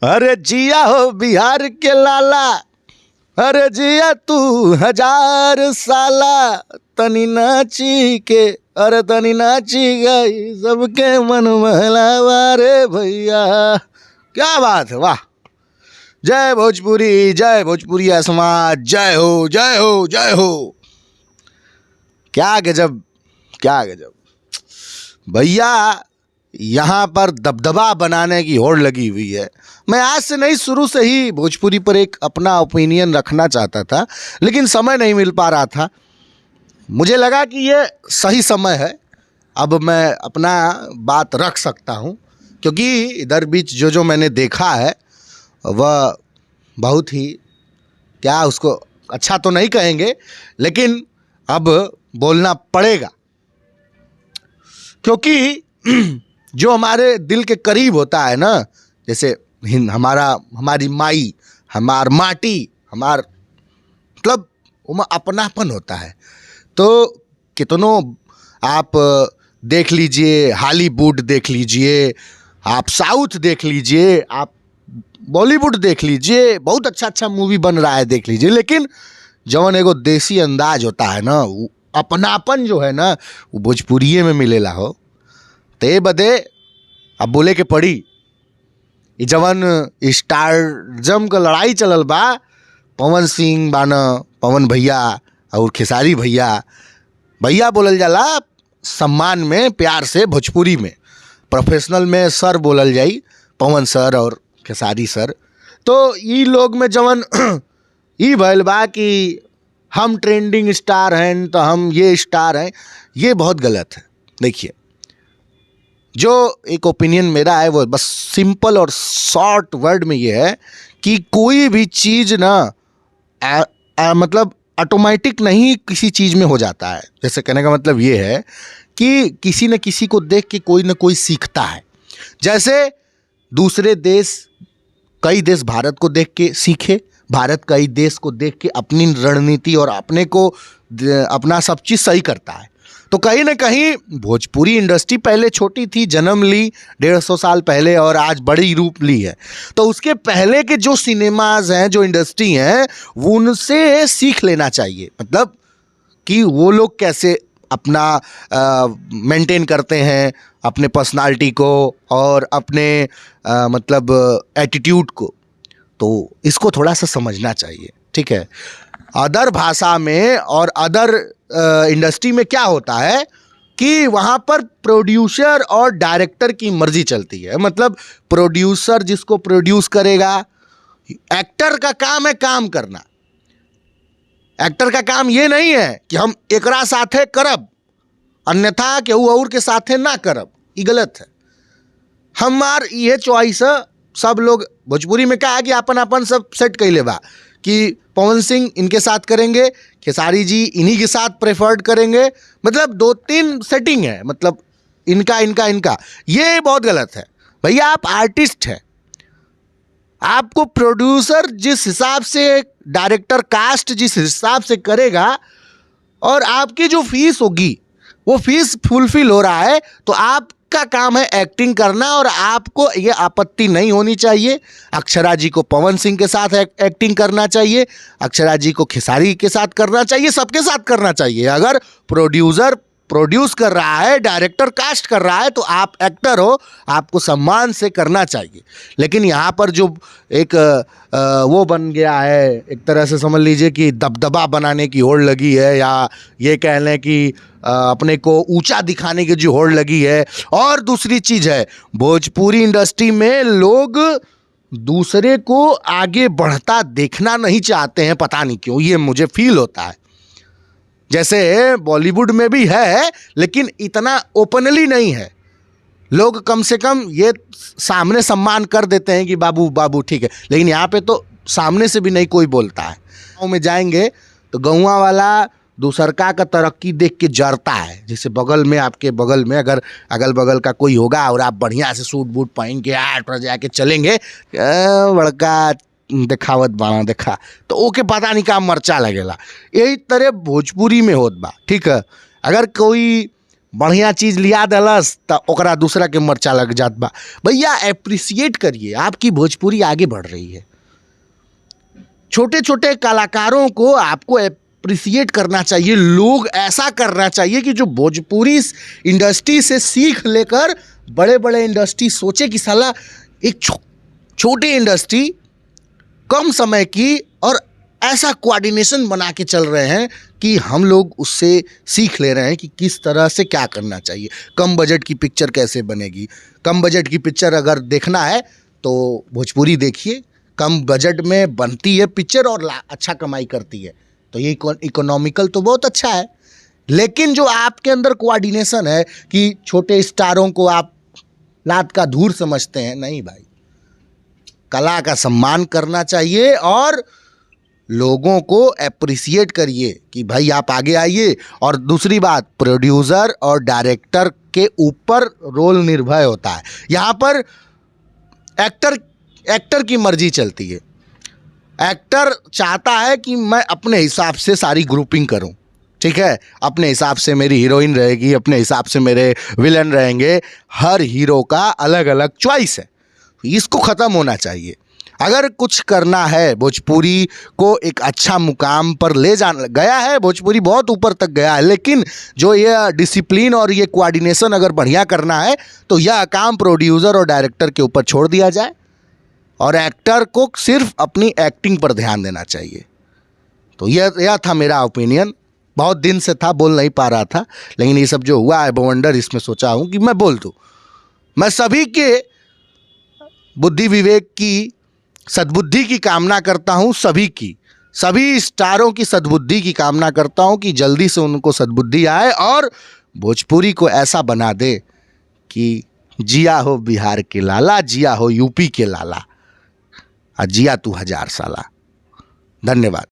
अरे जिया हो बिहार के लाला, अरे जिया तू 1000 साला, तनी नाची के, अरे तनी नाची गई सबके मन महलावा रे भैया। क्या बात है, वाह। जय भोजपुरी, जय भोजपुरी समाज, जय हो जय हो जय हो। क्या गजब, क्या गजब भैया। यहाँ पर दबदबा बनाने की होड़ लगी हुई है। मैं आज से नहीं, शुरू से ही भोजपुरी पर एक अपना ओपिनियन रखना चाहता था, लेकिन समय नहीं मिल पा रहा था। मुझे लगा कि ये सही समय है, अब मैं अपना बात रख सकता हूँ, क्योंकि इधर बीच जो जो मैंने देखा है वह बहुत ही, क्या उसको अच्छा तो नहीं कहेंगे, लेकिन अब बोलना पड़ेगा, क्योंकि जो हमारे दिल के करीब होता है ना, जैसे हमारी माई, हमार माटी, हमार मतलब वो अपनापन होता है। तो कितनों आप देख लीजिए, हॉलीवुड देख लीजिए, आप साउथ देख लीजिए, आप बॉलीवुड देख लीजिए, बहुत अच्छा अच्छा मूवी बन रहा है, देख लीजिए, लेकिन जवन एगो देसी अंदाज होता है ना, वो अपनापन जो है ना, वो भोजपुरिये में मिलेला हो। ते बदे अब बोले के पड़ी, ये जवन स्टारजम का लड़ाई चलल बा, पवन सिंह बाना, पवन भैया और खेसारी भैया, भैया बोलल जाला सम्मान में, प्यार से, भोजपुरी में, प्रोफेशनल में सर बोलल जाई, पवन सर और खेसारी सर। तो ये लोग में जवन ई भइल बा कि हम ट्रेंडिंग स्टार हैं तो हम ये स्टार हैं, ये बहुत गलत है। देखिए, जो एक ओपिनियन मेरा है वो बस सिंपल और शॉर्ट वर्ड में ये है कि कोई भी चीज़ ना मतलब ऑटोमेटिक नहीं किसी चीज़ में हो जाता है। जैसे कहने का मतलब ये है कि किसी न किसी को देख के कोई ना कोई सीखता है। जैसे दूसरे देश, कई देश भारत को देख के सीखे, भारत कई देश को देख के अपनी रणनीति और अपने को अपना सब चीज़ सही करता है। तो कहीं ना कहीं भोजपुरी इंडस्ट्री पहले छोटी थी, जन्म ली 150 साल पहले और आज बड़ी रूप ली है। तो उसके पहले के जो सिनेमाज हैं, जो इंडस्ट्री हैं, वो उनसे सीख लेना चाहिए, मतलब कि वो लोग कैसे अपना मेंटेन करते हैं अपने पर्सनालिटी को और अपने मतलब एटीट्यूड को। तो इसको थोड़ा सा समझना चाहिए, ठीक है। अदर भाषा में और अदर इंडस्ट्री में क्या होता है कि वहाँ पर प्रोड्यूसर और डायरेक्टर की मर्जी चलती है। मतलब प्रोड्यूसर जिसको प्रोड्यूस करेगा, एक्टर का काम है काम करना। एक्टर का काम ये नहीं है कि हम एकरा साथे करब, अन्यथा केहू और के साथे ना करब, ये गलत है। हमार ये चॉइस है। सब लोग भोजपुरी में क्या है कि अपन अपन सब सेट कैले बा कि पवन सिंह इनके साथ करेंगे, खेसारी जी इन्हीं के साथ प्रेफर्ड करेंगे, मतलब 2-3 सेटिंग है, मतलब इनका इनका इनका। ये बहुत गलत है भैया। आप आर्टिस्ट हैं, आपको प्रोड्यूसर जिस हिसाब से, डायरेक्टर कास्ट जिस हिसाब से करेगा और आपकी जो फीस होगी वो फीस फुलफिल हो रहा है, तो आपका काम है एक्टिंग करना। और आपको ये आपत्ति नहीं होनी चाहिए। अक्षरा जी को पवन सिंह के साथ एक्टिंग करना चाहिए, अक्षरा जी को खेसारी के साथ करना चाहिए, सबके साथ करना चाहिए। अगर प्रोड्यूसर प्रोड्यूस कर रहा है, डायरेक्टर कास्ट कर रहा है, तो आप एक्टर हो, आपको सम्मान से करना चाहिए। लेकिन यहाँ पर जो एक वो बन गया है, एक तरह से समझ लीजिए कि दबदबा बनाने की होड़ लगी है, या ये कह लें कि अपने को ऊंचा दिखाने की जो होड़ लगी है। और दूसरी चीज़ है, भोजपुरी इंडस्ट्री में लोग दूसरे को आगे बढ़ता देखना नहीं चाहते हैं, पता नहीं क्यों, ये मुझे फील होता है। जैसे बॉलीवुड में भी है, लेकिन इतना ओपनली नहीं है। लोग कम से कम ये सामने सम्मान कर देते हैं कि बाबू बाबू ठीक है, लेकिन यहाँ पे तो सामने से भी नहीं कोई बोलता है। गाँव में जाएंगे तो गौवा वाला दूसरका का तरक्की देख के जरता है। जैसे बगल में, आपके बगल में अगर अगल बगल का कोई होगा और आप बढ़िया से सूट बूट पहन के आठ बजे जाके चलेंगे, बड़का देखावत बाड़ा देखा, तो ओके पता नहीं का मर्चा लगेला। यही तरह भोजपुरी में होत बा, ठीक है। अगर कोई बढ़िया चीज़ लिया दलस त ओकरा दूसरा के मर्चा लग जात बा। भैया एप्रिसिएट करिए, आपकी भोजपुरी आगे बढ़ रही है। छोटे छोटे कलाकारों को आपको अप्रिसिएट करना चाहिए। लोग ऐसा करना चाहिए कि जो भोजपुरी इंडस्ट्री से सीख लेकर बड़े बड़े इंडस्ट्री सोचे कि साला एक छोटी इंडस्ट्री कम समय की और ऐसा कोऑर्डिनेशन बना के चल रहे हैं कि हम लोग उससे सीख ले रहे हैं कि किस तरह से क्या करना चाहिए। कम बजट की पिक्चर कैसे बनेगी। कम बजट की पिक्चर अगर देखना है तो भोजपुरी देखिए, कम बजट में बनती है पिक्चर और अच्छा कमाई करती है, तो ये इकोनॉमिकल तो बहुत अच्छा है। लेकिन जो आपके अंदर कोऑर्डिनेशन है कि छोटे स्टारों को आप लात का धूर समझते हैं, नहीं भाई, कला का सम्मान करना चाहिए और लोगों को अप्रिसिएट करिए कि भाई आप आगे आइए। और दूसरी बात, प्रोड्यूसर और डायरेक्टर के ऊपर रोल निर्भर होता है। यहाँ पर एक्टर की मर्जी चलती है। एक्टर चाहता है कि मैं अपने हिसाब से सारी ग्रुपिंग करूं, ठीक है, अपने हिसाब से मेरी हीरोइन रहेगी, अपने हिसाब से मेरे विलन रहेंगे। हर हीरो का अलग अलग चॉइस है, इसको ख़त्म होना चाहिए। अगर कुछ करना है, भोजपुरी को एक अच्छा मुकाम पर ले जाना गया है, भोजपुरी बहुत ऊपर तक गया है, लेकिन जो ये डिसिप्लिन और ये कोऑर्डिनेशन अगर बढ़िया करना है तो यह काम प्रोड्यूसर और डायरेक्टर के ऊपर छोड़ दिया जाए और एक्टर को सिर्फ अपनी एक्टिंग पर ध्यान देना चाहिए। तो यह था मेरा ओपिनियन। बहुत दिन से था, बोल नहीं पा रहा था, लेकिन ये सब जो हुआ है बवंडर, इसमें सोचा हूँ कि मैं बोल दूँ। मैं सभी के बुद्धि विवेक की, सद्बुद्धि की कामना करता हूँ, सभी स्टारों की सद्बुद्धि की कामना करता हूँ कि जल्दी से उनको सद्बुद्धि आए और भोजपुरी को ऐसा बना दे कि जिया हो बिहार के लाला, जिया हो यूपी के लाला, जिया तू 1000 साला। धन्यवाद।